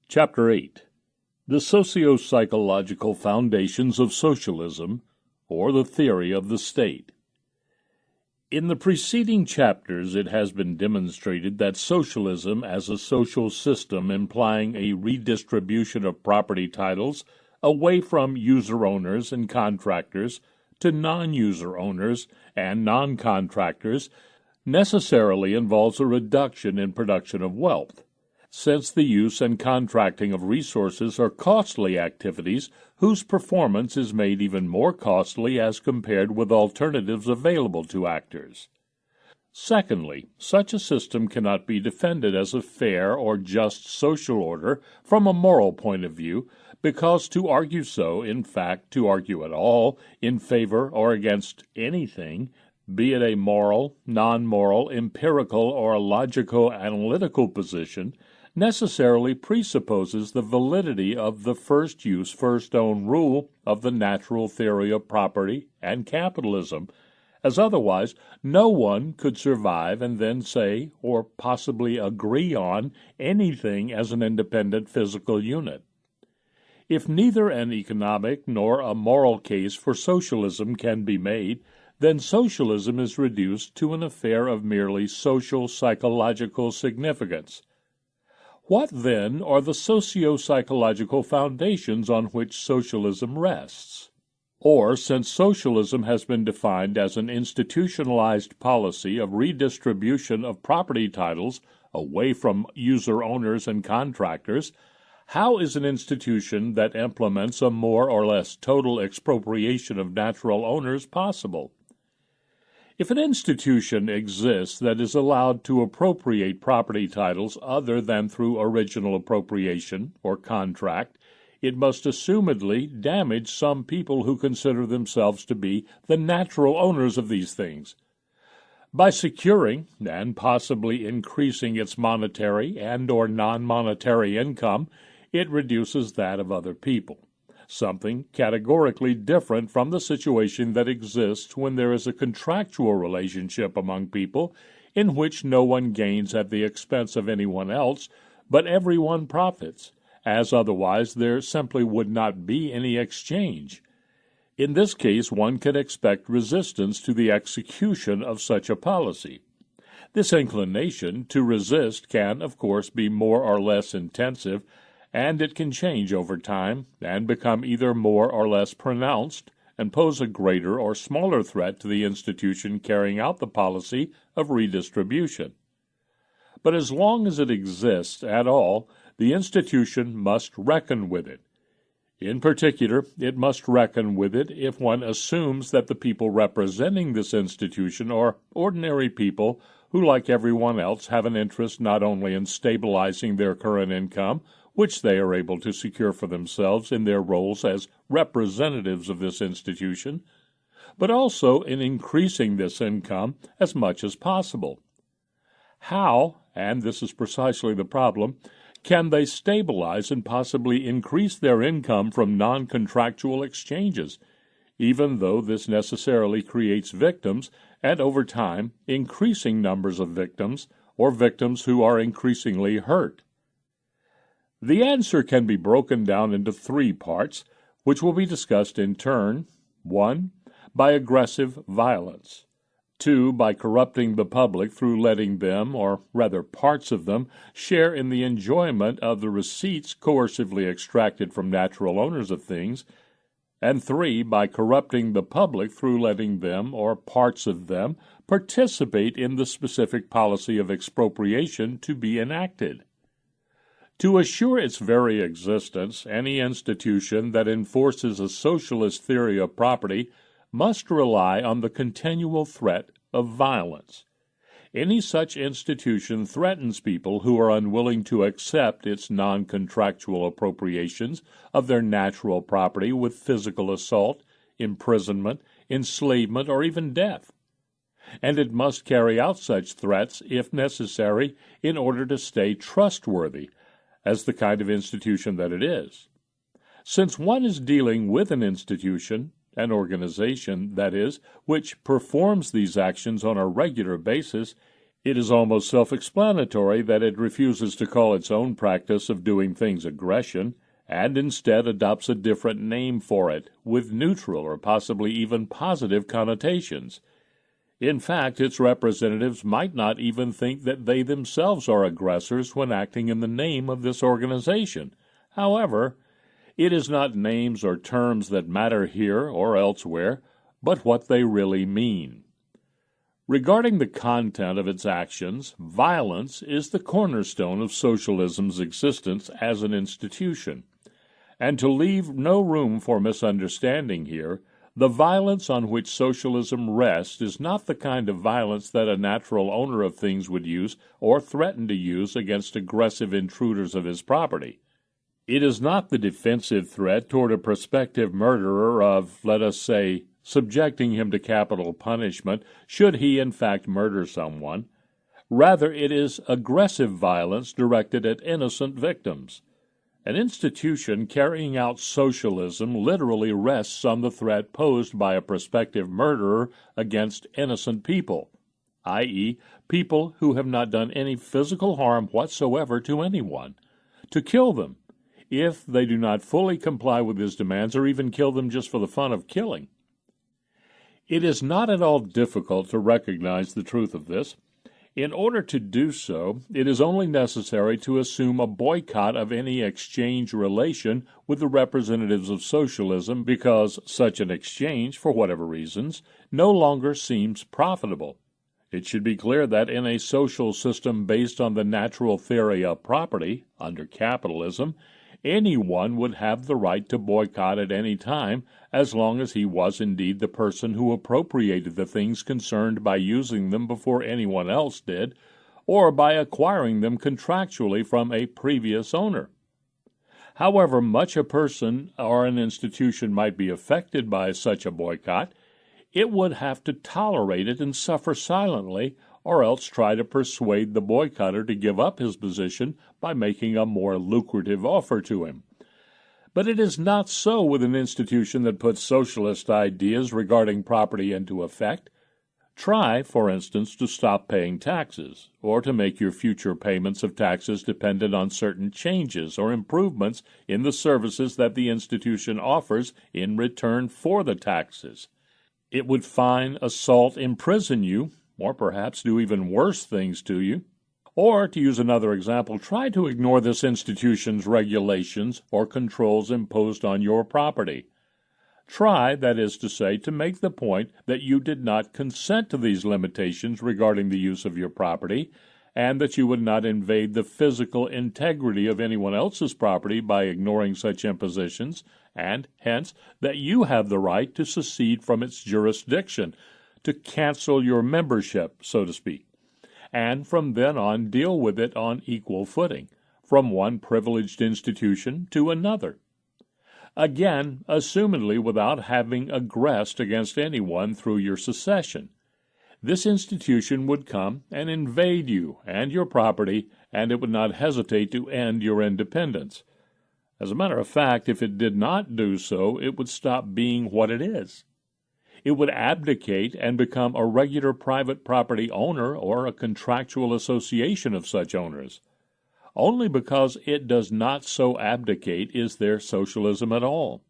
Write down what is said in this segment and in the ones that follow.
Chapter 8. The Socio-Psychological Foundations of Socialism, or the Theory of the State. In the preceding chapters it has been demonstrated that socialism as a social system implying a redistribution of property titles away from user-owners and contractors to non-user owners and non-contractors necessarily involves a reduction in production of wealth, since the use and contracting of resources are costly activities whose performance is made even more costly as compared with alternatives available to actors. Secondly, such a system cannot be defended as a fair or just social order from a moral point of view, because to argue so, in fact, to argue at all, in favor or against anything, be it a moral, non-moral, empirical, or logico-analytical position, necessarily presupposes the validity of the first use, first own rule of the natural theory of property and capitalism, as otherwise no one could survive and then say or possibly agree on anything as an independent physical unit. If neither an economic nor a moral case for socialism can be made, then socialism is reduced to an affair of merely social psychological significance. What, then, are the socio-psychological foundations on which socialism rests? Or, since socialism has been defined as an institutionalized policy of redistribution of property titles away from user-owners and contractors, how is an institution that implements a more or less total expropriation of natural owners possible? If an institution exists that is allowed to appropriate property titles other than through original appropriation or contract, it must assumedly damage some people who consider themselves to be the natural owners of these things. By securing and possibly increasing its monetary and or non-monetary income, it reduces that of other people, something categorically different from the situation that exists when there is a contractual relationship among people in which no one gains at the expense of anyone else, but everyone profits, as otherwise there simply would not be any exchange. In this case, one can expect resistance to the execution of such a policy. This inclination to resist can, of course, be more or less intensive, and it can change over time and become either more or less pronounced and pose a greater or smaller threat to the institution carrying out the policy of redistribution. But as long as it exists at all, the institution must reckon with it. In particular, it must reckon with it if one assumes that the people representing this institution are ordinary people who, like everyone else, have an interest not only in stabilizing their current income, which they are able to secure for themselves in their roles as representatives of this institution, but also in increasing this income as much as possible. How, and this is precisely the problem, can they stabilize and possibly increase their income from non-contractual exchanges, even though this necessarily creates victims, and over time, increasing numbers of victims, or victims who are increasingly hurt? The answer can be broken down into three parts, which will be discussed in turn. 1. By aggressive violence. 2. By corrupting the public through letting them, or rather parts of them, share in the enjoyment of the receipts coercively extracted from natural owners of things. And 3. By corrupting the public through letting them, or parts of them, participate in the specific policy of expropriation to be enacted. To assure its very existence, any institution that enforces a socialist theory of property must rely on the continual threat of violence. Any such institution threatens people who are unwilling to accept its non-contractual appropriations of their natural property with physical assault, imprisonment, enslavement, or even death. And it must carry out such threats, if necessary, in order to stay trustworthy, as the kind of institution that it is. Since one is dealing with an institution, an organization, that is, which performs these actions on a regular basis, It is almost self-explanatory that it refuses to call its own practice of doing things aggression, and instead adopts a different name for it, with neutral or possibly even positive connotations. In fact, its representatives might not even think that they themselves are aggressors when acting in the name of this organization. However, it is not names or terms that matter here or elsewhere, but what they really mean. Regarding the content of its actions, violence is the cornerstone of socialism's existence as an institution. And to leave no room for misunderstanding here, the violence on which socialism rests is not the kind of violence that a natural owner of things would use or threaten to use against aggressive intruders of his property. It is not the defensive threat toward a prospective murderer of, let us say, subjecting him to capital punishment should he in fact murder someone. Rather, it is aggressive violence directed at innocent victims. An institution carrying out socialism literally rests on the threat posed by a prospective murderer against innocent people, i.e., people who have not done any physical harm whatsoever to anyone, to kill them, if they do not fully comply with his demands or even kill them just for the fun of killing. It is not at all difficult to recognize the truth of this. In order to do so, it is only necessary to assume a boycott of any exchange relation with the representatives of socialism because such an exchange, for whatever reasons, no longer seems profitable. It should be clear that in a social system based on the natural theory of property, under capitalism, anyone would have the right to boycott at any time, as long as he was indeed the person who appropriated the things concerned by using them before anyone else did, or by acquiring them contractually from a previous owner. However much a person or an institution might be affected by such a boycott, it would have to tolerate it and suffer silently, or else try to persuade the boycotter to give up his position by making a more lucrative offer to him. But it is not so with an institution that puts socialist ideas regarding property into effect. Try, for instance, to stop paying taxes, or to make your future payments of taxes dependent on certain changes or improvements in the services that the institution offers in return for the taxes. It would fine, assault, imprison you, or perhaps do even worse things to you. Or, to use another example, try to ignore this institution's regulations or controls imposed on your property. Try, that is to say, to make the point that you did not consent to these limitations regarding the use of your property, and that you would not invade the physical integrity of anyone else's property by ignoring such impositions, and, hence, that you have the right to secede from its jurisdiction, to cancel your membership, so to speak, and from then on deal with it on equal footing, from one privileged institution to another. Again, assumedly without having aggressed against anyone through your secession. This institution would come and invade you and your property, and it would not hesitate to end your independence. As a matter of fact, if it did not do so, it would stop being what it is. It would abdicate and become a regular private property owner or a contractual association of such owners. Only because it does not so abdicate is there socialism at all.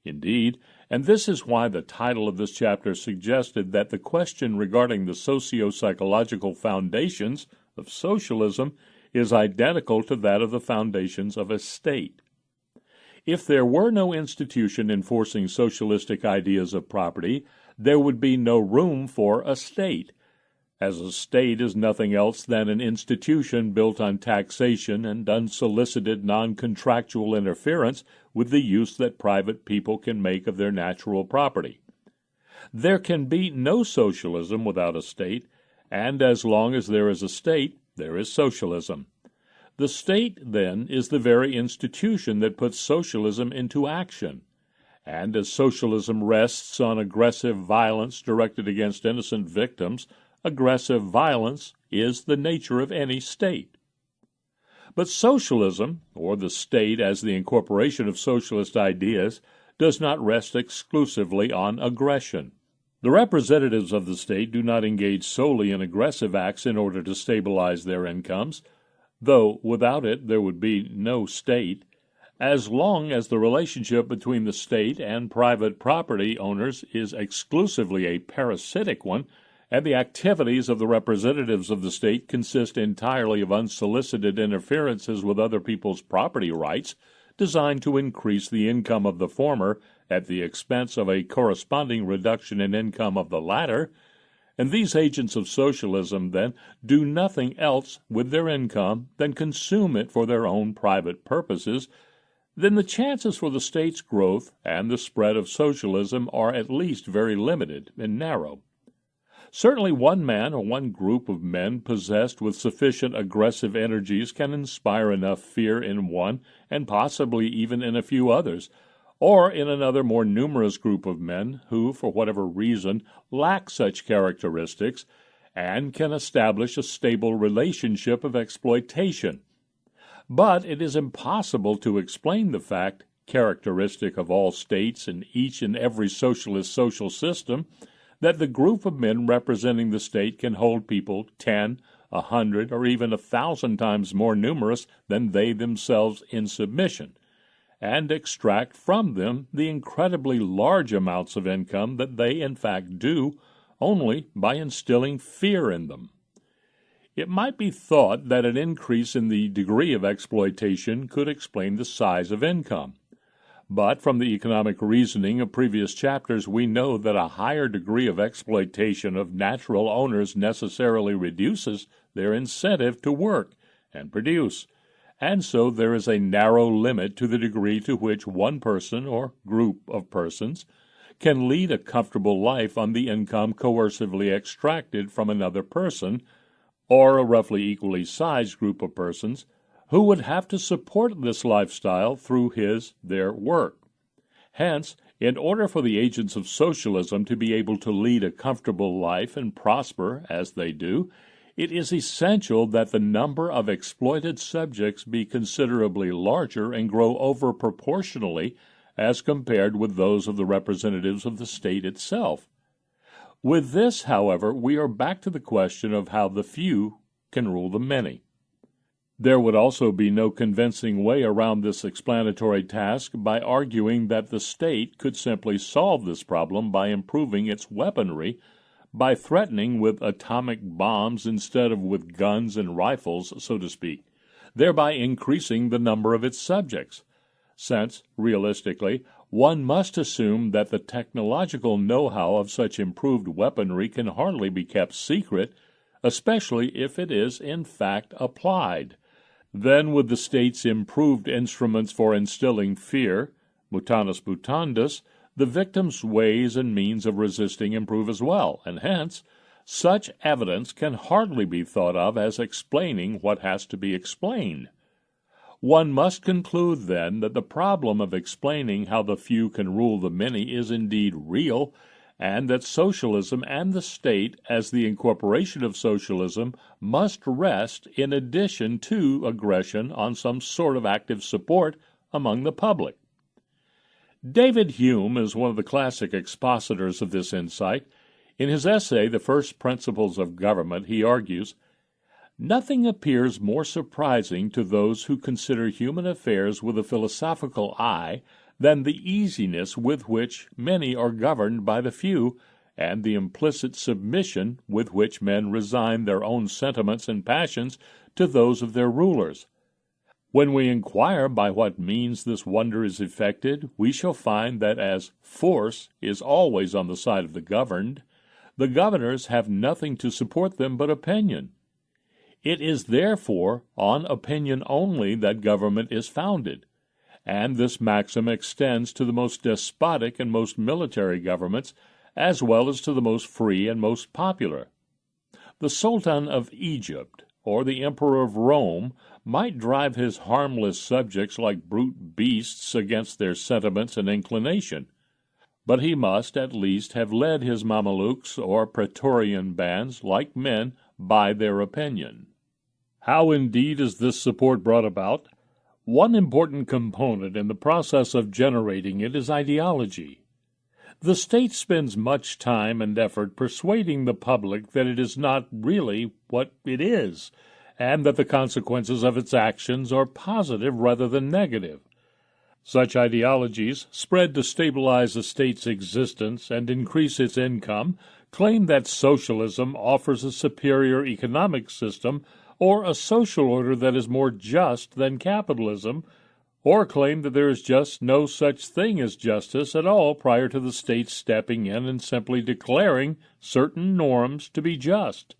Indeed, and this is why the title of this chapter suggested that the question regarding the socio-psychological foundations of socialism is identical to that of the foundations of a state. If there were no institution enforcing socialistic ideas of property, there would be no room for a state, as a state is nothing else than an institution built on taxation and unsolicited non-contractual interference with the use that private people can make of their natural property. There can be no socialism without a state, and as long as there is a state, there is socialism. The state, then, is the very institution that puts socialism into action. And as socialism rests on aggressive violence directed against innocent victims, aggressive violence is the nature of any state. But socialism, or the state as the incorporation of socialist ideas, does not rest exclusively on aggression. The representatives of the state do not engage solely in aggressive acts in order to stabilize their incomes, though without it there would be no state. As long as the relationship between the state and private property owners is exclusively a parasitic one, and the activities of the representatives of the state consist entirely of unsolicited interferences with other people's property rights, designed to increase the income of the former at the expense of a corresponding reduction in income of the latter, and these agents of socialism, then, do nothing else with their income than consume it for their own private purposes, then the chances for the state's growth and the spread of socialism are at least very limited and narrow. Certainly one man or one group of men possessed with sufficient aggressive energies can inspire enough fear in one, and possibly even in a few others, or in another more numerous group of men who, for whatever reason, lack such characteristics, and can establish a stable relationship of exploitation. But it is impossible to explain the fact, characteristic of all states and each and every socialist social system, that the group of men representing the state can hold people 10, 100, or even 1,000 times more numerous than they themselves in submission, and extract from them the incredibly large amounts of income that they in fact do, only by instilling fear in them. It might be thought that an increase in the degree of exploitation could explain the size of income. But from the economic reasoning of previous chapters, we know that a higher degree of exploitation of natural owners necessarily reduces their incentive to work and produce, and so there is a narrow limit to the degree to which one person or group of persons can lead a comfortable life on the income coercively extracted from another person, or a roughly equally sized group of persons, who would have to support this lifestyle through their work. Hence, in order for the agents of socialism to be able to lead a comfortable life and prosper as they do, it is essential that the number of exploited subjects be considerably larger and grow over proportionally as compared with those of the representatives of the state itself. With this, however, we are back to the question of how the few can rule the many. There would also be no convincing way around this explanatory task by arguing that the state could simply solve this problem by improving its weaponry, by threatening with atomic bombs instead of with guns and rifles, so to speak, thereby increasing the number of its subjects, since, realistically, one must assume that the technological know-how of such improved weaponry can hardly be kept secret, especially if it is in fact applied. Then with the state's improved instruments for instilling fear, mutatis mutandis, the victim's ways and means of resisting improve as well, and hence such evidence can hardly be thought of as explaining what has to be explained. One must conclude, then, that the problem of explaining how the few can rule the many is indeed real, and that socialism and the state, as the incorporation of socialism, must rest in addition to aggression on some sort of active support among the public. David Hume is one of the classic expositors of this insight. In his essay, The First Principles of Government, he argues, "Nothing appears more surprising to those who consider human affairs with a philosophical eye than the easiness with which many are governed by the few, and the implicit submission with which men resign their own sentiments and passions to those of their rulers. When we inquire by what means this wonder is effected, we shall find that as force is always on the side of the governed, the governors have nothing to support them but opinion. It is therefore on opinion only that government is founded, and this maxim extends to the most despotic and most military governments, as well as to the most free and most popular. The Sultan of Egypt, or the Emperor of Rome, might drive his harmless subjects like brute beasts against their sentiments and inclination, but he must at least have led his Mamelukes or Praetorian bands, like men, by their opinion. How indeed is this support brought about? One important component in the process of generating it is ideology. the state spends much time and effort persuading the public that it is not really what it is, and that the consequences of its actions are positive rather than negative. Such ideologies, spread to stabilize a state's existence and increase its income, claim that socialism offers a superior economic system or a social order that is more just than capitalism, or claim that there is just no such thing as justice at all prior to the state stepping in and simply declaring certain norms to be just.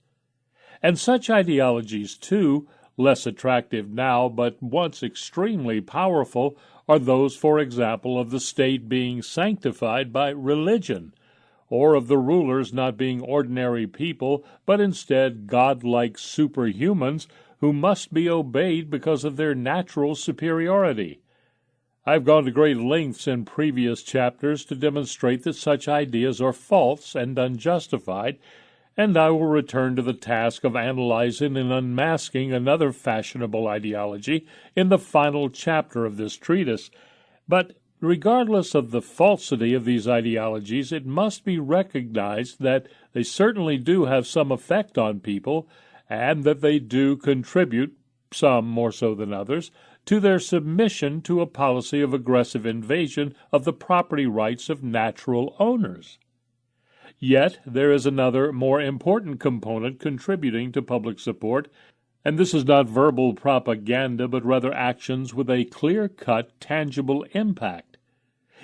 And such ideologies, too, less attractive now but once extremely powerful, are those, for example, of the state being sanctified by religion, or of the rulers not being ordinary people, but instead godlike superhumans who must be obeyed because of their natural superiority. I've gone to great lengths in previous chapters to demonstrate that such ideas are false and unjustified, and I will return to the task of analyzing and unmasking another fashionable ideology in the final chapter of this treatise. But regardless of the falsity of these ideologies, it must be recognized that they certainly do have some effect on people, and that they do contribute, some more so than others, to their submission to a policy of aggressive invasion of the property rights of natural owners. Yet there is another, more important component contributing to public support, and this is not verbal propaganda, but rather actions with a clear-cut, tangible impact.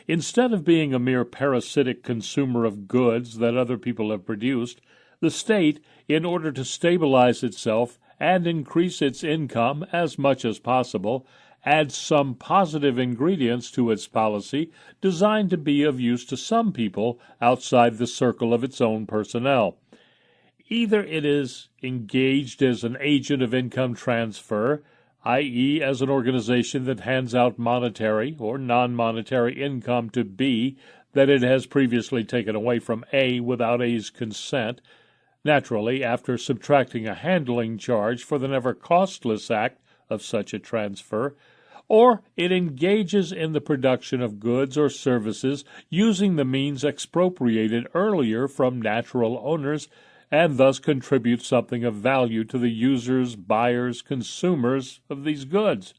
Instead of being a mere parasitic consumer of goods that other people have produced, the state, in order to stabilize itself and increase its income as much as possible, adds some positive ingredients to its policy designed to be of use to some people outside the circle of its own personnel. Either it is engaged as an agent of income transfer, i.e., as an organization that hands out monetary or non-monetary income to B that it has previously taken away from A without A's consent, naturally after subtracting a handling charge for the never costless act of such a transfer, or it engages in the production of goods or services using the means expropriated earlier from natural owners, and thus contributes something of value to the users, buyers, consumers of these goods.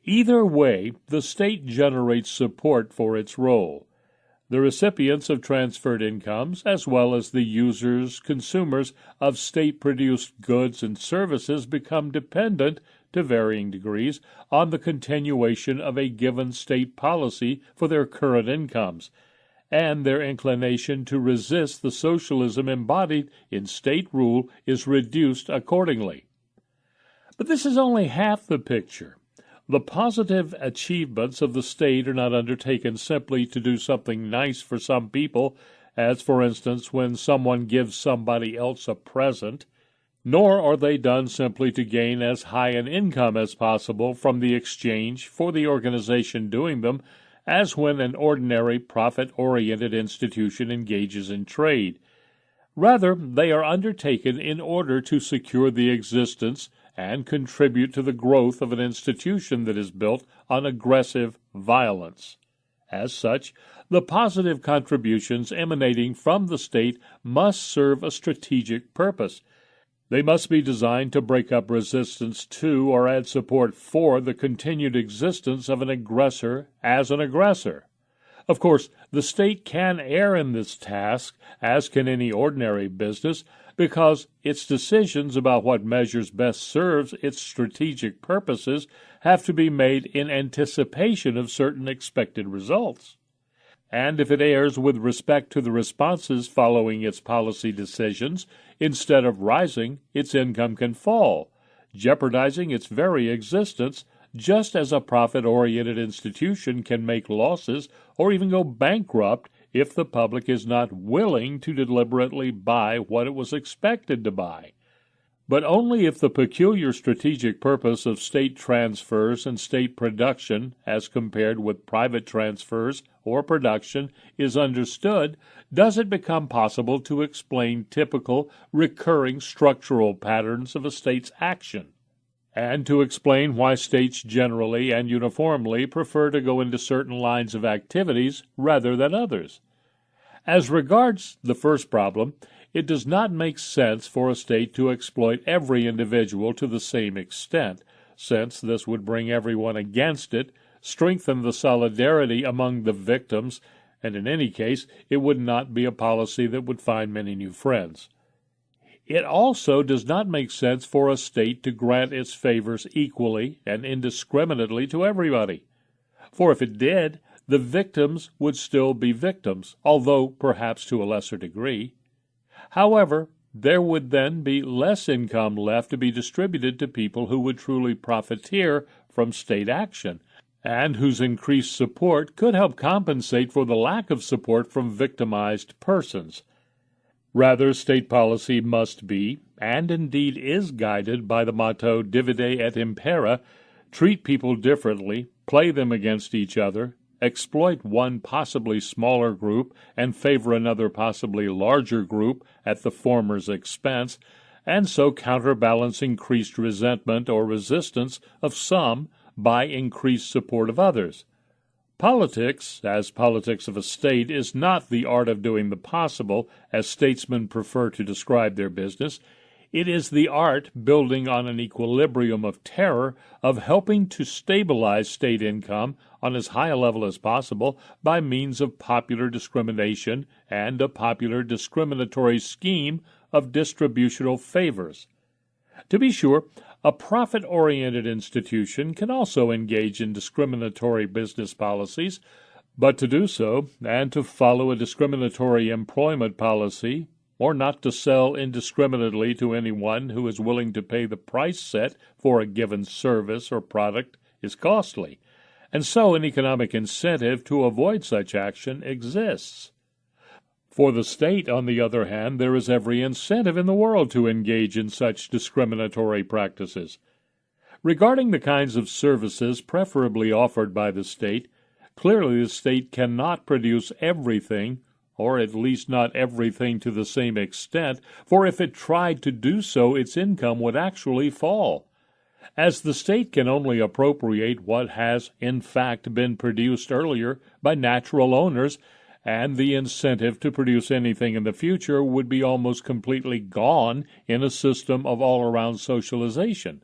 Either way, the state generates support for its role. The recipients of transferred incomes, as well as the users, consumers of state-produced goods and services, become dependent, to varying degrees, on the continuation of a given state policy for their current incomes, and their inclination to resist the socialism embodied in state rule is reduced accordingly. But this is only half the picture. The positive achievements of the state are not undertaken simply to do something nice for some people, as, for instance, when someone gives somebody else a present, nor are they done simply to gain as high an income as possible from the exchange for the organization doing them, as when an ordinary profit-oriented institution engages in trade. Rather, they are undertaken in order to secure the existence and contribute to the growth of an institution that is built on aggressive violence. As such, the positive contributions emanating from the state must serve a strategic purpose. They must be designed to break up resistance to or add support for the continued existence of an aggressor as an aggressor. Of course, the state can err in this task, as can any ordinary business, because its decisions about what measures best serves its strategic purposes have to be made in anticipation of certain expected results. And if it errs with respect to the responses following its policy decisions, instead of rising, its income can fall, jeopardizing its very existence, just as a profit-oriented institution can make losses or even go bankrupt if the public is not willing to deliberately buy what it was expected to buy. But only if the peculiar strategic purpose of state transfers and state production, as compared with private transfers or production, is understood, does it become possible to explain typical, recurring structural patterns of a state's action, and to explain why states generally and uniformly prefer to go into certain lines of activities rather than others. As regards the first problem, it does not make sense for a state to exploit every individual to the same extent, since this would bring everyone against it, strengthen the solidarity among the victims, and in any case, it would not be a policy that would find many new friends. It also does not make sense for a state to grant its favors equally and indiscriminately to everybody. For if it did, the victims would still be victims, although perhaps to a lesser degree. However, there would then be less income left to be distributed to people who would truly profiteer from state action, and whose increased support could help compensate for the lack of support from victimized persons. Rather, state policy must be, and indeed is, guided by the motto divide et impera, treat people differently, play them against each other, exploit one possibly smaller group and favor another possibly larger group at the former's expense, and so counterbalance increased resentment or resistance of some by increased support of others. Politics, as politics of a state, is not the art of doing the possible, as statesmen prefer to describe their business. It is the art, building on an equilibrium of terror, of helping to stabilize state income on as high a level as possible by means of popular discrimination and a popular discriminatory scheme of distributional favors. To be sure, a profit-oriented institution can also engage in discriminatory business policies, but to do so, and to follow a discriminatory employment policy, or not to sell indiscriminately to anyone who is willing to pay the price set for a given service or product, is costly, and so an economic incentive to avoid such action exists. For the state, on the other hand, there is every incentive in the world to engage in such discriminatory practices. Regarding the kinds of services preferably offered by the state, clearly the state cannot produce everything, or at least not everything to the same extent, for if it tried to do so, its income would actually fall. As the state can only appropriate what has in fact been produced earlier by natural owners, and the incentive to produce anything in the future would be almost completely gone in a system of all-around socialization.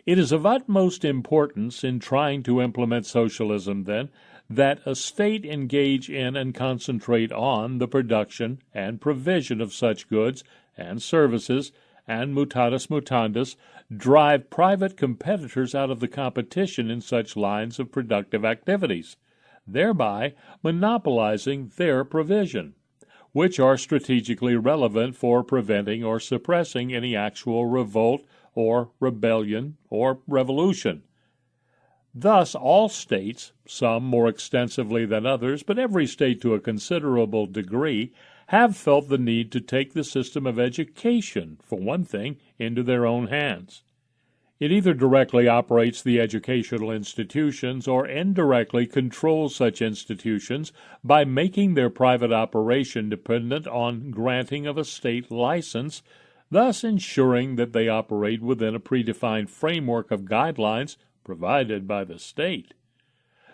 It is of utmost importance in trying to implement socialism, then, that a state engage in and concentrate on the production and provision of such goods and services, and mutatis mutandis, drive private competitors out of the competition in such lines of productive activities, thereby monopolizing their provision, which are strategically relevant for preventing or suppressing any actual revolt or rebellion or revolution. Thus, all states, some more extensively than others, but every state to a considerable degree, have felt the need to take the system of education, for one thing, into their own hands. It either directly operates the educational institutions or indirectly controls such institutions by making their private operation dependent on granting of a state license, thus ensuring that they operate within a predefined framework of guidelines provided by the state.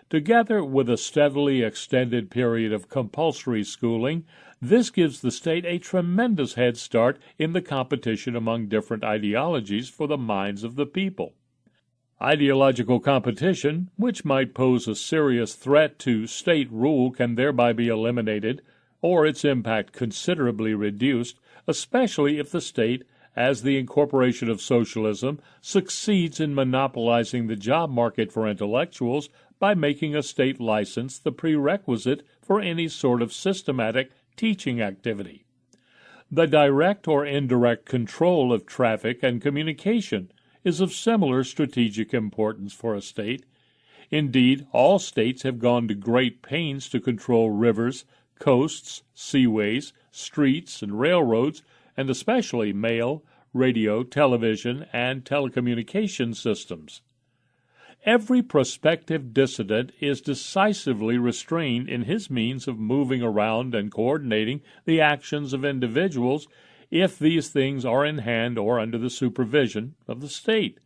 Together with a steadily extended period of compulsory schooling, this gives the state a tremendous head start in the competition among different ideologies for the minds of the people. Ideological competition, which might pose a serious threat to state rule, can thereby be eliminated, or its impact considerably reduced, especially if the state, as the incorporation of socialism, succeeds in monopolizing the job market for intellectuals by making a state license the prerequisite for any sort of systematic teaching activity. The direct or indirect control of traffic and communication is of similar strategic importance for a state. Indeed, all states have gone to great pains to control rivers, coasts, seaways, streets, and railroads, and especially mail, radio, television, and telecommunication systems. Every prospective dissident is decisively restrained in his means of moving around and coordinating the actions of individuals if these things are in hand or under the supervision of the state.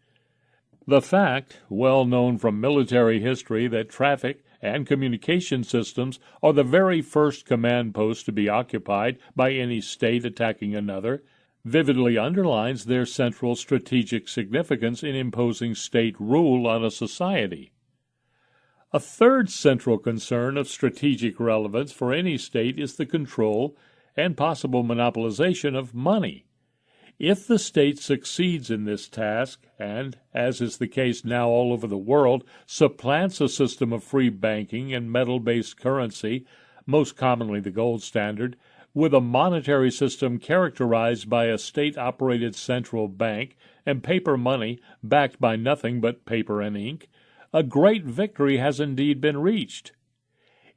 The fact, well known from military history, that traffic and communication systems are the very first command posts to be occupied by any state attacking another, vividly underlines their central strategic significance in imposing state rule on a society. A third central concern of strategic relevance for any state is the control and possible monopolization of money. If the state succeeds in this task, and, as is the case now all over the world, supplants a system of free banking and metal-based currency, most commonly the gold standard, with a monetary system characterized by a state-operated central bank and paper money backed by nothing but paper and ink, a great victory has indeed been reached.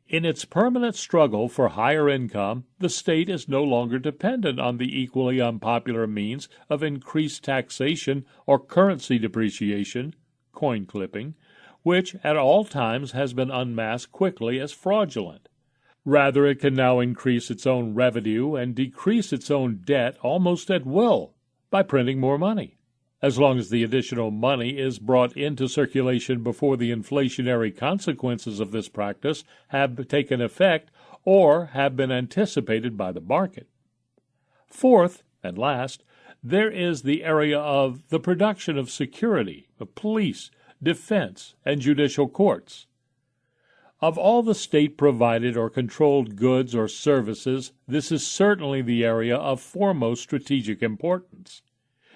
In its permanent struggle for higher income, the state is no longer dependent on the equally unpopular means of increased taxation or currency depreciation, coin clipping, which at all times has been unmasked quickly as fraudulent. Rather, it can now increase its own revenue and decrease its own debt almost at will by printing more money, as long as the additional money is brought into circulation before the inflationary consequences of this practice have taken effect or have been anticipated by the market. Fourth, and last, there is the area of the production of security, of police, defense, and judicial courts. Of all the state-provided or controlled goods or services, this is certainly the area of foremost strategic importance.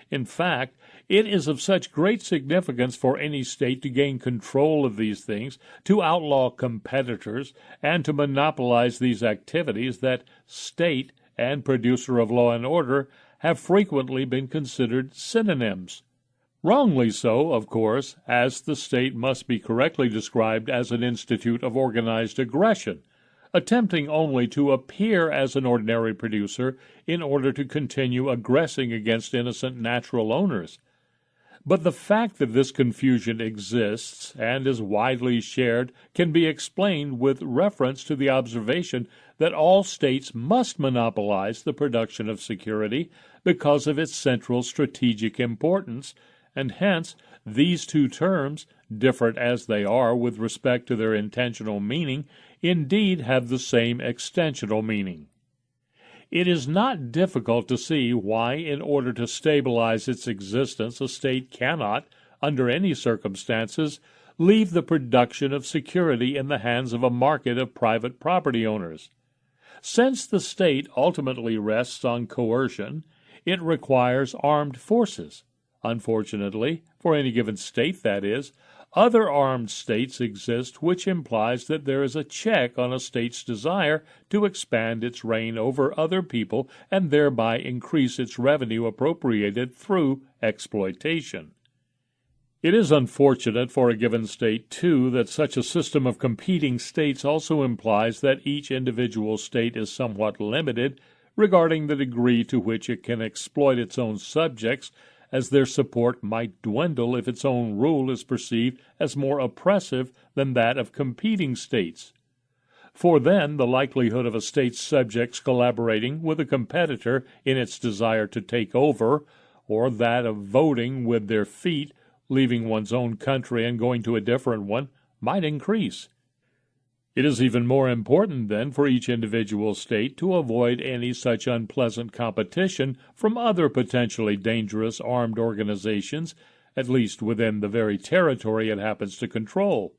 In fact, it is of such great significance for any state to gain control of these things, to outlaw competitors, and to monopolize these activities that state and producer of law and order have frequently been considered synonyms. Wrongly so, of course, as the state must be correctly described as an institute of organized aggression, attempting only to appear as an ordinary producer in order to continue aggressing against innocent natural owners. But the fact that this confusion exists and is widely shared can be explained with reference to the observation that all states must monopolize the production of security because of its central strategic importance, and hence these two terms, different as they are with respect to their intentional meaning, indeed have the same extensional meaning. It is not difficult to see why, in order to stabilize its existence, a state cannot, under any circumstances, leave the production of security in the hands of a market of private property owners. Since the state ultimately rests on coercion, it requires armed forces. Unfortunately, for any given state, that is, other armed states exist, which implies that there is a check on a state's desire to expand its reign over other people and thereby increase its revenue appropriated through exploitation. It is unfortunate for a given state, too, that such a system of competing states also implies that each individual state is somewhat limited regarding the degree to which it can exploit its own subjects, as their support might dwindle if its own rule is perceived as more oppressive than that of competing states. For then the likelihood of a state's subjects collaborating with a competitor in its desire to take over, or that of voting with their feet, leaving one's own country and going to a different one, might increase. It is even more important, then, for each individual state to avoid any such unpleasant competition from other potentially dangerous armed organizations, at least within the very territory it happens to control.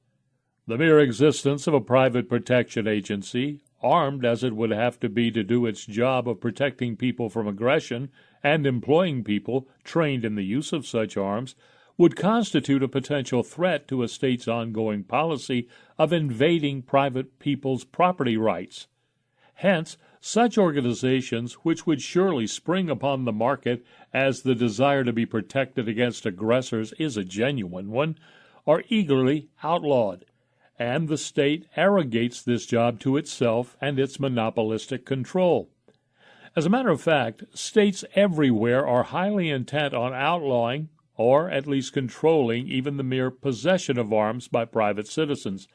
The mere existence of a private protection agency, armed as it would have to be to do its job of protecting people from aggression and employing people trained in the use of such arms, would constitute a potential threat to a state's ongoing policy of invading private people's property rights. Hence, such organizations, which would surely spring upon the market as the desire to be protected against aggressors is a genuine one, are eagerly outlawed, and the state arrogates this job to itself and its monopolistic control. As a matter of fact, states everywhere are highly intent on outlawing, or at least controlling, even the mere possession of arms by private citizens,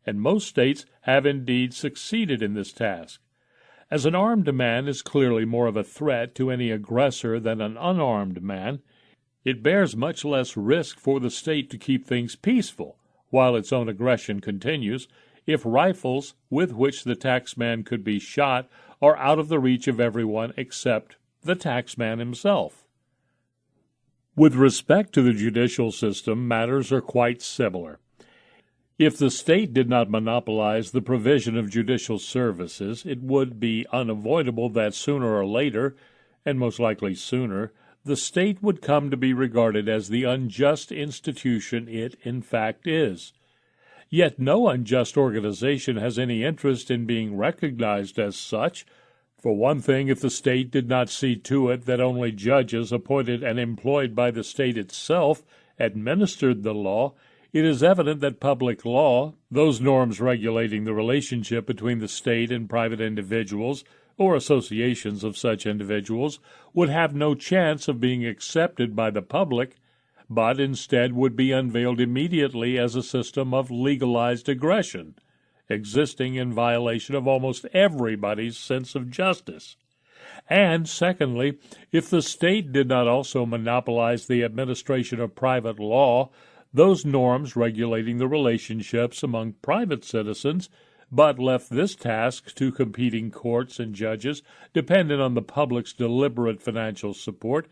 and most states have indeed succeeded in this task. As an armed man is clearly more of a threat to any aggressor than an unarmed man, it bears much less risk for the state to keep things peaceful while its own aggression continues, if rifles with which the taxman could be shot are out of the reach of everyone except the taxman himself? With respect to the judicial system, matters are quite similar. If the state did not monopolize the provision of judicial services, it would be unavoidable that sooner or later, and most likely sooner, the state would come to be regarded as the unjust institution it in fact is. Yet no unjust organization has any interest in being recognized as such. For one thing, if the state did not see to it that only judges appointed and employed by the state itself administered the law, it is evident that public law, those norms regulating the relationship between the state and private individuals, or associations of such individuals, would have no chance of being accepted by the public, but instead would be unveiled immediately as a system of legalized aggression, existing in violation of almost everybody's sense of justice. And, secondly, if the state did not also monopolize the administration of private law, those norms regulating the relationships among private citizens, but left this task to competing courts and judges dependent on the public's deliberate financial support,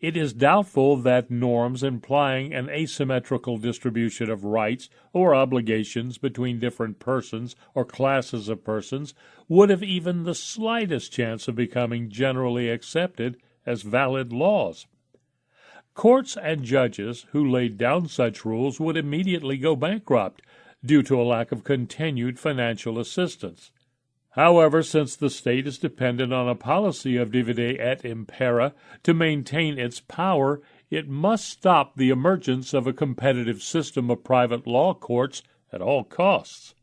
it is doubtful that norms implying an asymmetrical distribution of rights or obligations between different persons or classes of persons would have even the slightest chance of becoming generally accepted as valid laws. Courts and judges who laid down such rules would immediately go bankrupt due to a lack of continued financial assistance. However, since the state is dependent on a policy of divide et impera to maintain its power, it must stop the emergence of a competitive system of private law courts at all costs.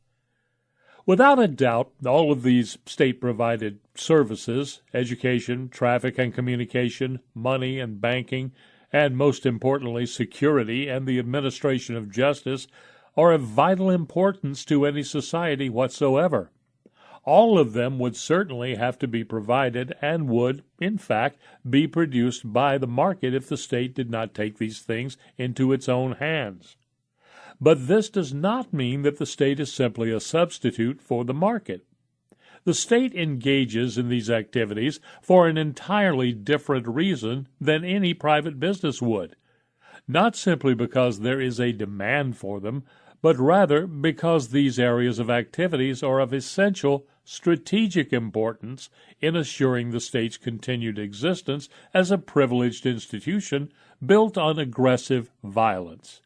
Without a doubt, all of these state-provided services, education, traffic and communication, money and banking, and most importantly, security and the administration of justice, are of vital importance to any society whatsoever. All of them would certainly have to be provided and would, in fact, be produced by the market if the state did not take these things into its own hands. But this does not mean that the state is simply a substitute for the market. The state engages in these activities for an entirely different reason than any private business would, not simply because there is a demand for them, but rather because these areas of activities are of essential strategic importance in assuring the state's continued existence as a privileged institution built on aggressive violence.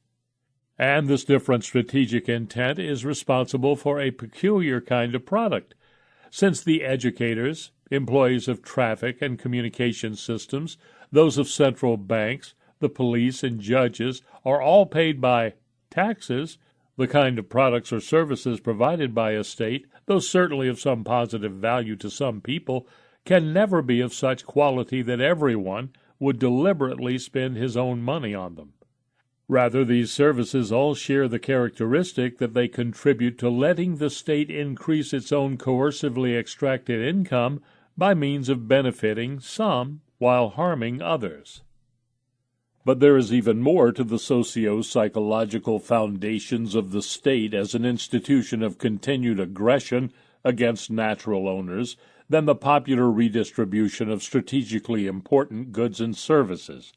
And this different strategic intent is responsible for a peculiar kind of product, since the educators, employees of traffic and communication systems, those of central banks, the police, and judges are all paid by taxes. The kind of products or services provided by a state, though certainly of some positive value to some people, can never be of such quality that everyone would deliberately spend his own money on them. Rather, these services all share the characteristic that they contribute to letting the state increase its own coercively extracted income by means of benefiting some while harming others. But there is even more to the socio-psychological foundations of the state as an institution of continued aggression against natural owners than the popular redistribution of strategically important goods and services.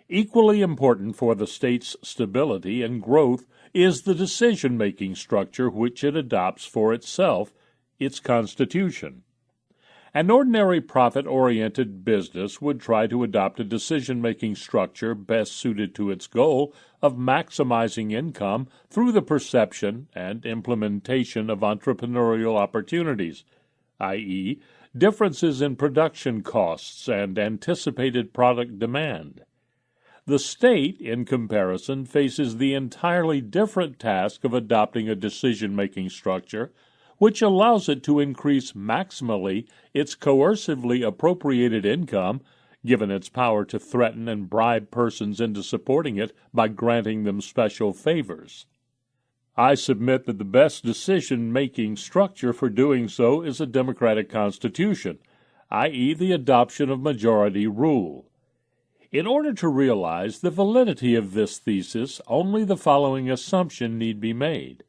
Equally important for the state's stability and growth is the decision-making structure which it adopts for itself, its constitution. An ordinary profit-oriented business would try to adopt a decision-making structure best suited to its goal of maximizing income through the perception and implementation of entrepreneurial opportunities, i.e., differences in production costs and anticipated product demand. The state, in comparison, faces the entirely different task of adopting a decision-making structure which allows it to increase maximally its coercively appropriated income, given its power to threaten and bribe persons into supporting it by granting them special favors. I submit that the best decision-making structure for doing so is a democratic constitution, i.e., the adoption of majority rule. In order to realize the validity of this thesis, only the following assumption need be made.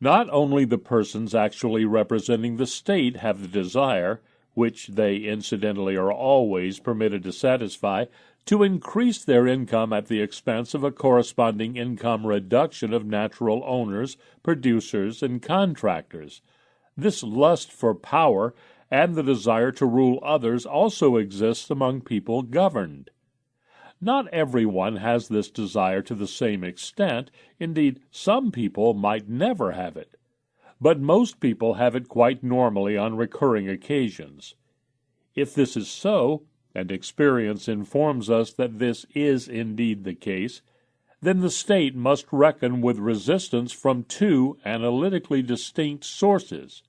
Not only the persons actually representing the state have the desire, which they incidentally are always permitted to satisfy, to increase their income at the expense of a corresponding income reduction of natural owners, producers, and contractors. This lust for power and the desire to rule others also exists among people governed. Not everyone has this desire to the same extent. Indeed, some people might never have it. But most people have it quite normally on recurring occasions. If this is so, and experience informs us that this is indeed the case, then the state must reckon with resistance from two analytically distinct sources.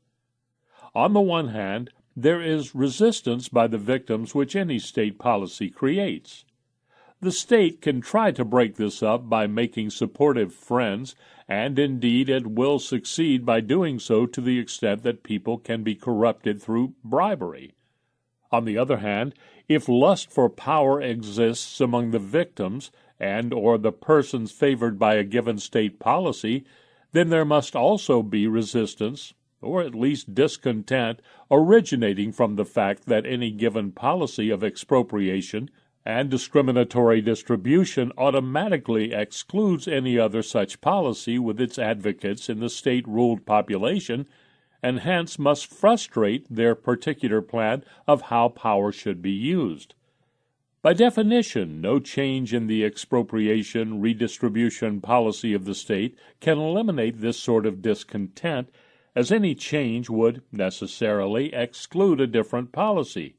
On the one hand, there is resistance by the victims which any state policy creates. The state can try to break this up by making supportive friends, and indeed it will succeed by doing so to the extent that people can be corrupted through bribery. On the other hand, if lust for power exists among the victims and or the persons favored by a given state policy, then there must also be resistance, or at least discontent, originating from the fact that any given policy of expropriation and discriminatory distribution automatically excludes any other such policy with its advocates in the state-ruled population, and hence must frustrate their particular plan of how power should be used. By definition, no change in the expropriation redistribution policy of the state can eliminate this sort of discontent, as any change would necessarily exclude a different policy.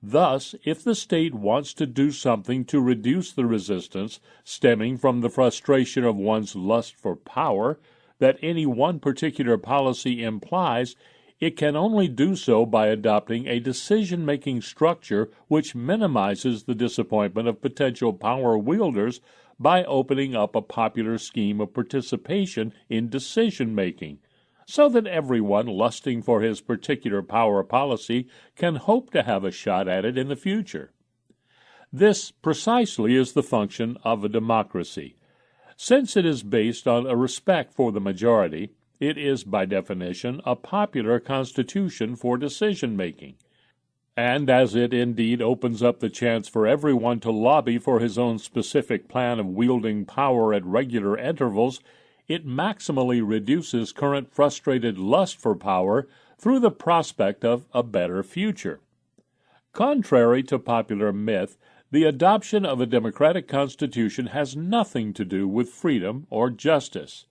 Thus, if the state wants to do something to reduce the resistance stemming from the frustration of one's lust for power that any one particular policy implies, it can only do so by adopting a decision-making structure which minimizes the disappointment of potential power wielders by opening up a popular scheme of participation in decision-making, so that everyone lusting for his particular power policy can hope to have a shot at it in the future. This precisely is the function of a democracy. Since it is based on a respect for the majority, it is by definition a popular constitution for decision-making. And as it indeed opens up the chance for everyone to lobby for his own specific plan of wielding power at regular intervals, it maximally reduces current frustrated lust for power through the prospect of a better future. Contrary to popular myth, the adoption of a democratic constitution has nothing to do with freedom or justice.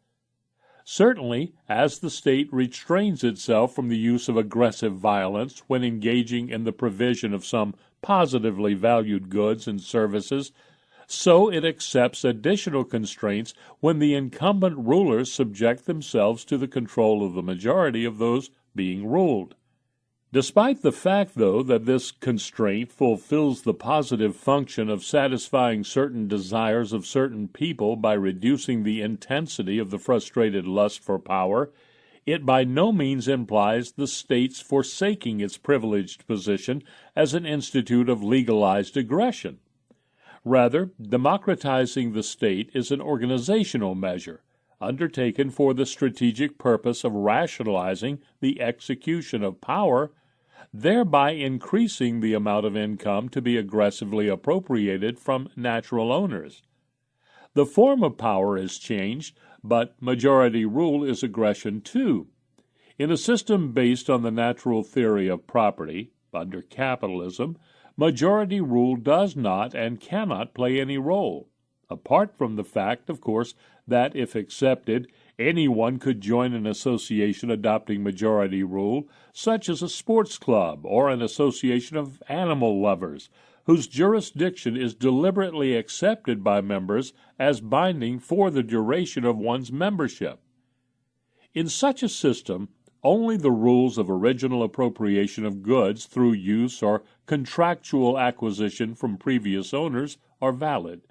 Certainly, as the state restrains itself from the use of aggressive violence when engaging in the provision of some positively valued goods and services, so it accepts additional constraints when the incumbent rulers subject themselves to the control of the majority of those being ruled. Despite the fact, though, that this constraint fulfills the positive function of satisfying certain desires of certain people by reducing the intensity of the frustrated lust for power, it by no means implies the state's forsaking its privileged position as an institute of legalized aggression. Rather, democratizing the state is an organizational measure, undertaken for the strategic purpose of rationalizing the execution of power, thereby increasing the amount of income to be aggressively appropriated from natural owners. The form of power is changed, but majority rule is aggression too. In a system based on the natural theory of property, under capitalism, majority rule does not and cannot play any role, apart from the fact, of course, that if accepted, anyone could join an association adopting majority rule, such as a sports club or an association of animal lovers, whose jurisdiction is deliberately accepted by members as binding for the duration of one's membership. In such a system, only the rules of original appropriation of goods through use or contractual acquisition from previous owners are valid.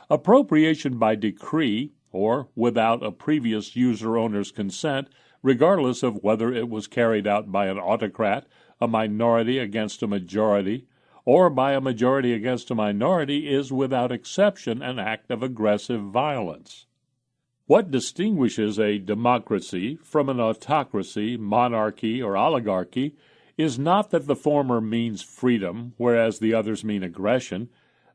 Appropriation by decree, or without a previous user-owner's consent, regardless of whether it was carried out by an autocrat, a minority against a majority, or by a majority against a minority, is without exception an act of aggressive violence. What distinguishes a democracy from an autocracy, monarchy, or oligarchy is not that the former means freedom, whereas the others mean aggression.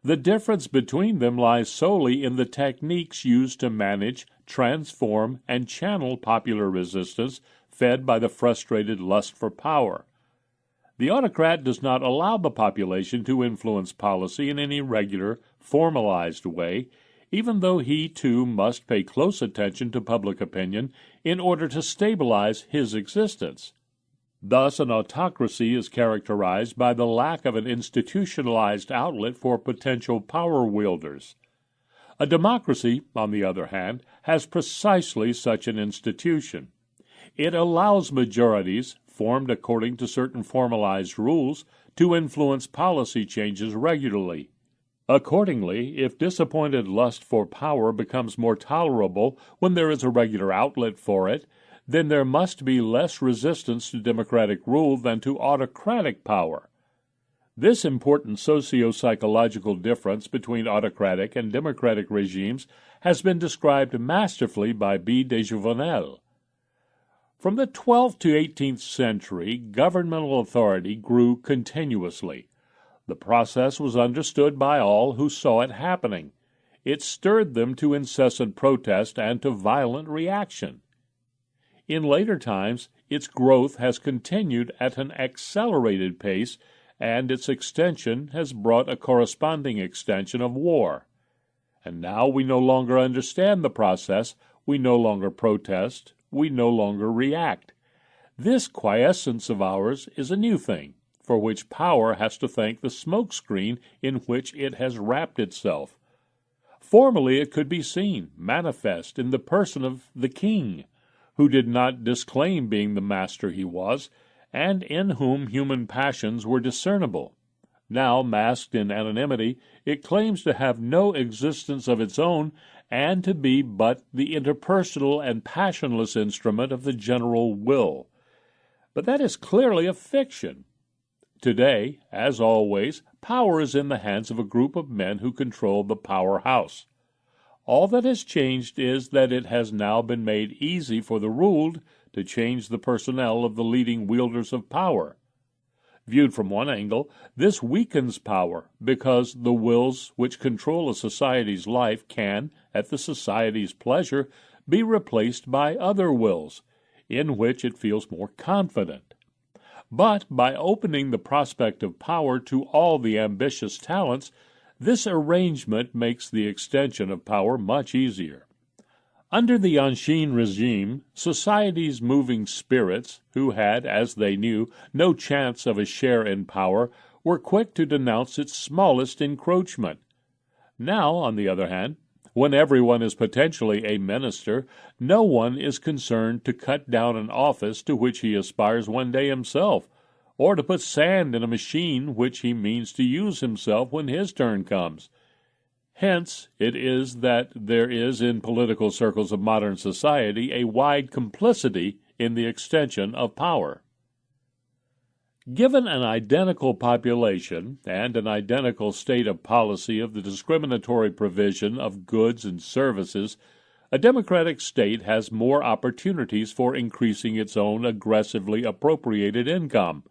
The difference between them lies solely in the techniques used to manage, transform, and channel popular resistance fed by the frustrated lust for power. The autocrat does not allow the population to influence policy in any regular, formalized way, even though he too must pay close attention to public opinion in order to stabilize his existence. Thus, an autocracy is characterized by the lack of an institutionalized outlet for potential power wielders. A democracy, on the other hand, has precisely such an institution. It allows majorities, formed according to certain formalized rules, to influence policy changes regularly. Accordingly, if disappointed lust for power becomes more tolerable when there is a regular outlet for it, then there must be less resistance to democratic rule than to autocratic power. This important socio-psychological difference between autocratic and democratic regimes has been described masterfully by B. de Jouvenel. From the 12th to 18th century, governmental authority grew continuously. The process was understood by all who saw it happening. It stirred them to incessant protest and to violent reaction. In later times, its growth has continued at an accelerated pace, and its extension has brought a corresponding extension of war. And now we no longer understand the process, we no longer protest, we no longer react. This quiescence of ours is a new thing, for which power has to thank the smokescreen in which it has wrapped itself. Formerly it could be seen, manifest, in the person of the king, who did not disclaim being the master he was, and in whom human passions were discernible. Now, masked in anonymity, it claims to have no existence of its own, and to be but the interpersonal and passionless instrument of the general will. But that is clearly a fiction. Today, as always, power is in the hands of a group of men who control the powerhouse. All that has changed is that it has now been made easy for the ruled to change the personnel of the leading wielders of power. Viewed from one angle, this weakens power, because the wills which control a society's life can, at the society's pleasure, be replaced by other wills, in which it feels more confident. But by opening the prospect of power to all the ambitious talents, this arrangement makes the extension of power much easier. Under the Ancien regime, society's moving spirits, who had, as they knew, no chance of a share in power, were quick to denounce its smallest encroachment. Now, on the other hand, when everyone is potentially a minister, no one is concerned to cut down an office to which he aspires one day himself, or to put sand in a machine which he means to use himself when his turn comes. Hence it is that there is in political circles of modern society a wide complicity in the extension of power. Given an identical population and an identical state of policy of the discriminatory provision of goods and services, a democratic state has more opportunities for increasing its own aggressively appropriated income,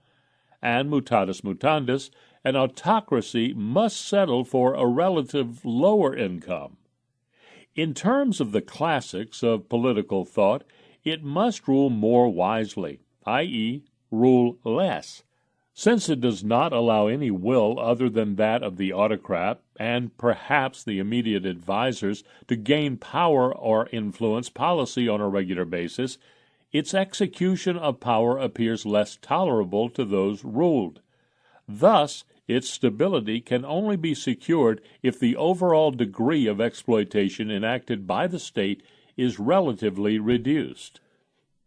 and mutatis mutandis, an autocracy must settle for a relative lower income. In terms of the classics of political thought, it must rule more wisely, i.e., rule less, since it does not allow any will other than that of the autocrat and perhaps the immediate advisers to gain power or influence policy on a regular basis. Its execution of power appears less tolerable to those ruled. Thus, its stability can only be secured if the overall degree of exploitation enacted by the state is relatively reduced.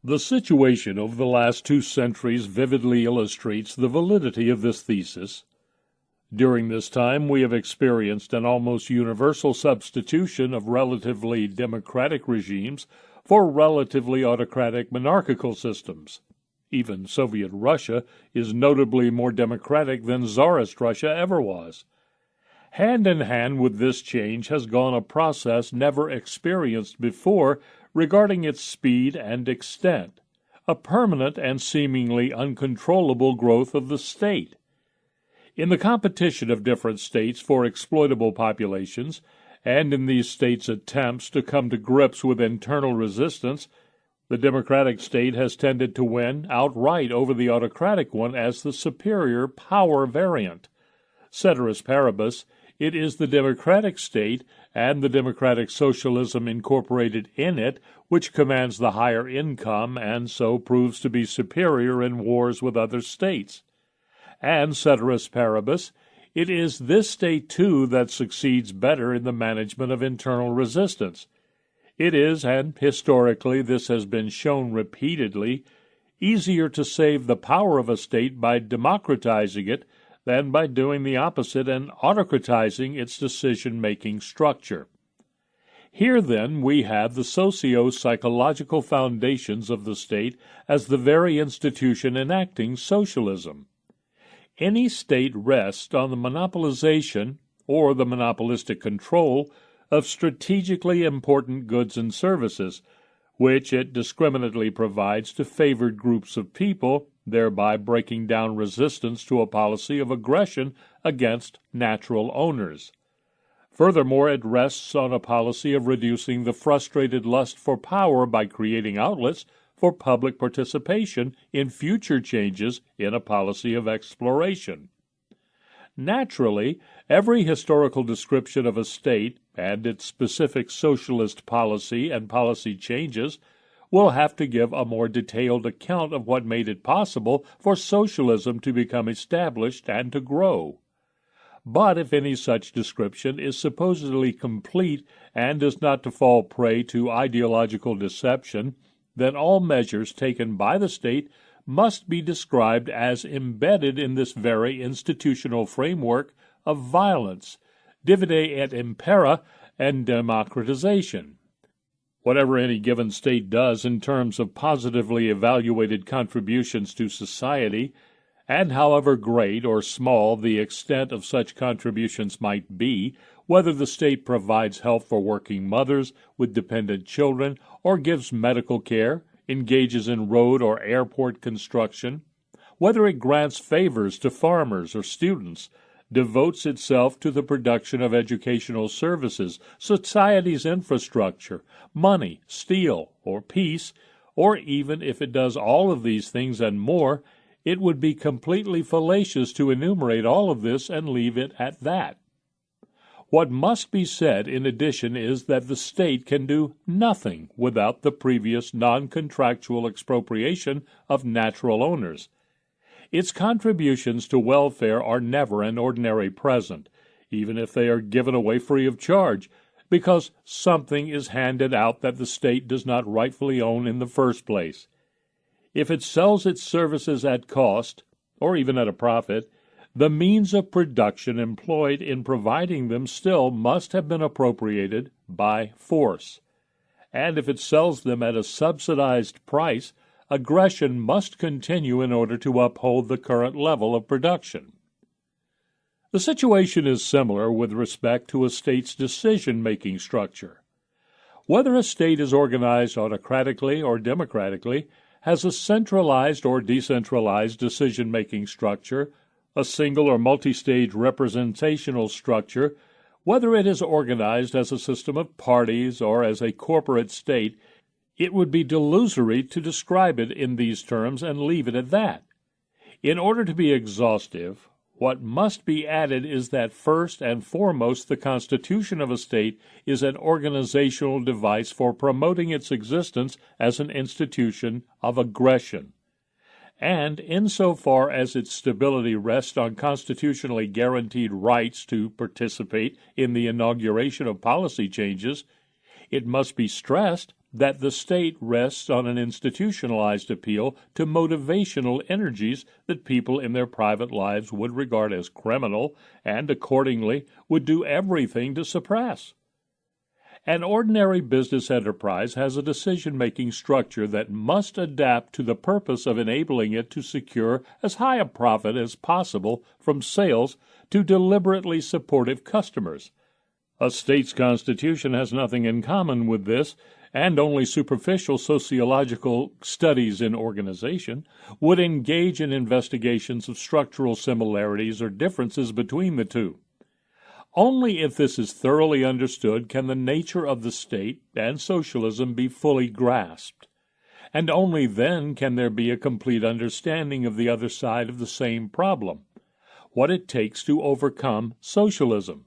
The situation over the last 2 centuries vividly illustrates the validity of this thesis. During this time, we have experienced an almost universal substitution of relatively democratic regimes for relatively autocratic monarchical systems. Even Soviet Russia is notably more democratic than Tsarist Russia ever was. Hand in hand with this change has gone a process never experienced before regarding its speed and extent, a permanent and seemingly uncontrollable growth of the state. In the competition of different states for exploitable populations, and in these states' attempts to come to grips with internal resistance, the democratic state has tended to win outright over the autocratic one as the superior power variant. Ceteris paribus, it is the democratic state and the democratic socialism incorporated in it which commands the higher income and so proves to be superior in wars with other states. And, ceteris paribus, it is this state, too, that succeeds better in the management of internal resistance. It is, and historically this has been shown repeatedly, easier to save the power of a state by democratizing it than by doing the opposite and autocratizing its decision-making structure. Here, then, we have the socio-psychological foundations of the state as the very institution enacting socialism. Any state rests on the monopolization, or the monopolistic control, of strategically important goods and services, which it discriminately provides to favored groups of people, thereby breaking down resistance to a policy of aggression against natural owners. Furthermore, it rests on a policy of reducing the frustrated lust for power by creating outlets for public participation in future changes in a policy of exploration. Naturally, every historical description of a state and its specific socialist policy and policy changes will have to give a more detailed account of what made it possible for socialism to become established and to grow. But if any such description is supposedly complete and is not to fall prey to ideological deception, then all measures taken by the state must be described as embedded in this very institutional framework of violence, divide et impera, and democratization. Whatever any given state does in terms of positively evaluated contributions to society, and however great or small the extent of such contributions might be, whether the state provides help for working mothers with dependent children, or gives medical care, engages in road or airport construction, whether it grants favors to farmers or students, devotes itself to the production of educational services, society's infrastructure, money, steel, or peace, or even if it does all of these things and more, it would be completely fallacious to enumerate all of this and leave it at that. What must be said in addition is that the state can do nothing without the previous non-contractual expropriation of natural owners. Its contributions to welfare are never an ordinary present, even if they are given away free of charge, because something is handed out that the state does not rightfully own in the first place. If it sells its services at cost, or even at a profit, the means of production employed in providing them still must have been appropriated by force. And if it sells them at a subsidized price, aggression must continue in order to uphold the current level of production. The situation is similar with respect to a state's decision-making structure. Whether a state is organized autocratically or democratically, has a centralized or decentralized decision-making structure, a single or multi-stage representational structure, whether it is organized as a system of parties or as a corporate state, it would be delusory to describe it in these terms and leave it at that. In order to be exhaustive, what must be added is that first and foremost the constitution of a state is an organizational device for promoting its existence as an institution of aggression. And insofar as its stability rests on constitutionally guaranteed rights to participate in the inauguration of policy changes, it must be stressed that the state rests on an institutionalized appeal to motivational energies that people in their private lives would regard as criminal and accordingly would do everything to suppress. An ordinary business enterprise has a decision-making structure that must adapt to the purpose of enabling it to secure as high a profit as possible from sales to deliberately supportive customers. A state's constitution has nothing in common with this, and only superficial sociological studies in organization would engage in investigations of structural similarities or differences between the two. Only if this is thoroughly understood can the nature of the state and socialism be fully grasped, and only then can there be a complete understanding of the other side of the same problem, what it takes to overcome socialism.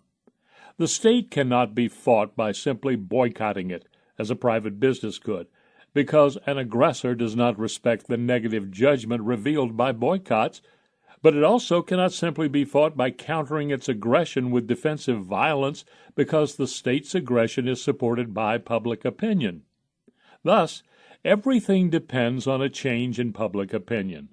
The state cannot be fought by simply boycotting it, as a private business could, because an aggressor does not respect the negative judgment revealed by boycotts, but it also cannot simply be fought by countering its aggression with defensive violence because the state's aggression is supported by public opinion. Thus, everything depends on a change in public opinion.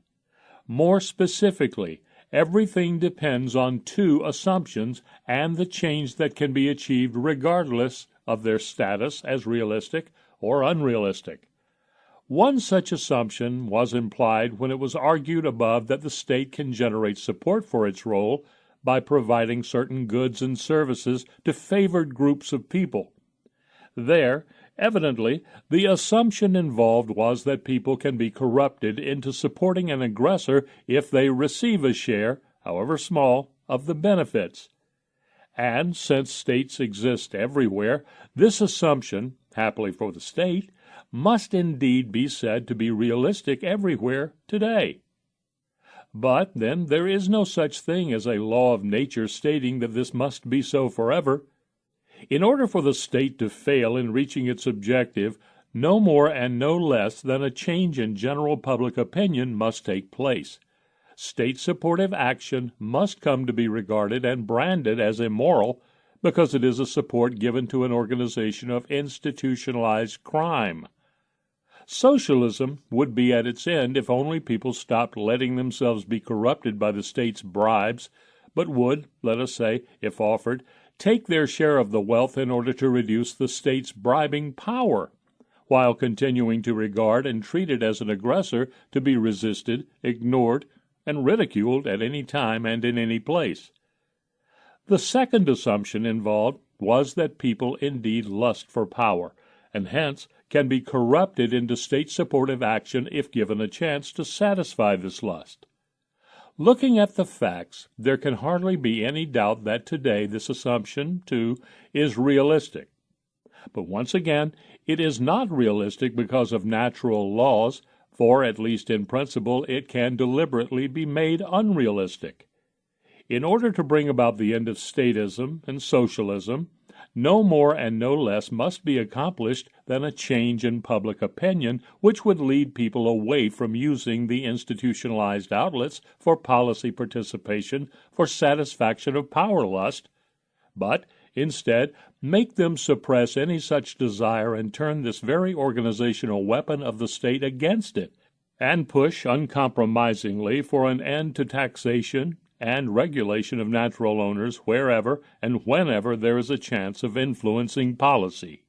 More specifically, everything depends on two assumptions and the change that can be achieved regardless of their status as realistic or unrealistic. One such assumption was implied when it was argued above that the state can generate support for its role by providing certain goods and services to favored groups of people. There, evidently, the assumption involved was that people can be corrupted into supporting an aggressor if they receive a share, however small, of the benefits. And since states exist everywhere, this assumption, happily for the state, must indeed be said to be realistic everywhere today. But then there is no such thing as a law of nature stating that this must be so forever. In order for the state to fail in reaching its objective, no more and no less than a change in general public opinion must take place. State-supportive action must come to be regarded and branded as immoral because it is a support given to an organization of institutionalized crime. Socialism would be at its end if only people stopped letting themselves be corrupted by the state's bribes, but would, let us say, if offered, take their share of the wealth in order to reduce the state's bribing power, while continuing to regard and treat it as an aggressor to be resisted, ignored, and ridiculed at any time and in any place. The second assumption involved was that people indeed lust for power, and hence can be corrupted into state-supportive action if given a chance to satisfy this lust. Looking at the facts, there can hardly be any doubt that today this assumption, too, is realistic. But once again, it is not realistic because of natural laws, for, at least in principle, it can deliberately be made unrealistic. In order to bring about the end of statism and socialism, no more and no less must be accomplished than a change in public opinion which would lead people away from using the institutionalized outlets for policy participation for satisfaction of power lust, but instead make them suppress any such desire and turn this very organizational weapon of the state against it, and push uncompromisingly for an end to taxation and regulation of natural owners wherever and whenever there is a chance of influencing policy.